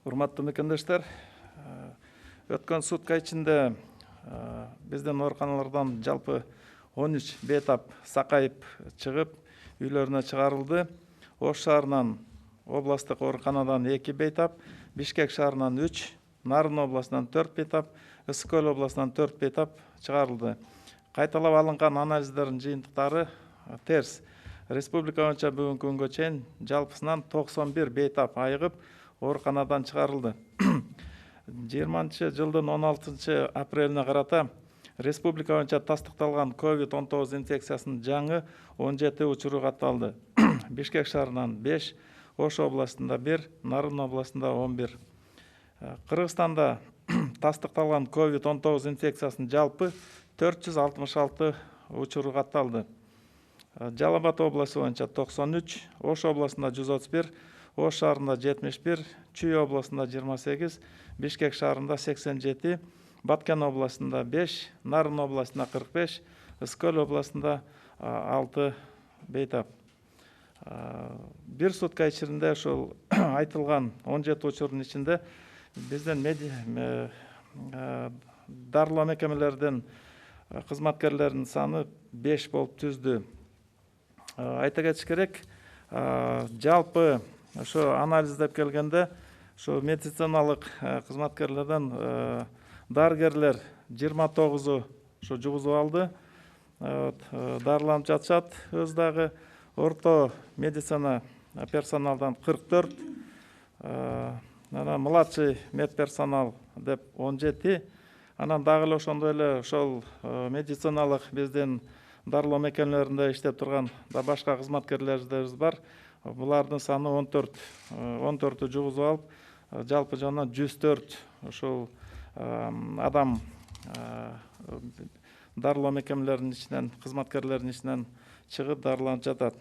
Урматтуу мекендештер, өткөн сутка ичинде биздин ооруканалардан жалпы 13 бейтап сакайып чыгып, үйлөрүнө чыгарылды. Ош шаарынан областтык ооруканадан 2 бейтап, Бишкек шаарынан 3, Нарын областынан 4 бейтап, Ысык Көл областынан 4 бейтап чыгарылды. Кайталап алынган анализдердин жыйынтыктары терс. Республика боюнча бүгүнкү күнгө чейин жалпысынан 91 бейтап айыгып, ооруканадан чыгарылды. 20-жылдын 16 апрелине карата республика боюнча тастыкталган COVID-19 инфекциясынын жаңы 17 учуру катталды. Бишкек шаарынан 5, Ош областында 1, Нарын областында 11. Кыргызстанда тастыкталган COVID-19 инфекциясынын жалпы 466 учуру катталды. Жалал Абад областы боюнча 93, Ош областында 131, Ош шаарында 71, Чүй областында 28, Бишкек шаарында 87, Баткен областында 5, Нарын областында 45, Ысык Көл областында 6 бейтап. Бир сутка ичинде ушул айтылган 17 учурдун ичинде биздин дарылоо мекемелердин кызматкерлеринин саны 5 болуп түздү. Айта кетиш керек, жалпы ошо анализдеп келгенде, ошо медициналык кызматкерлерден дарыгерлер 29-у ошо жугузуп алды. Дарыланып жатышат. Өз дагы орто медицина персоналдан 44, анан младший медперсонал деп 17, анан дагы эле ошондой эле ошол медициналык биздин дарылоо мекемелеринде иштеп турган да башка кызматкерлерибиз бар. Булардын саны 14 жугузуп алып, жалпы жана 104 ошол адам дарылоо мекемелеринин ичинен, кызматкерлеринин ичинен чыгып дарыланып жатат.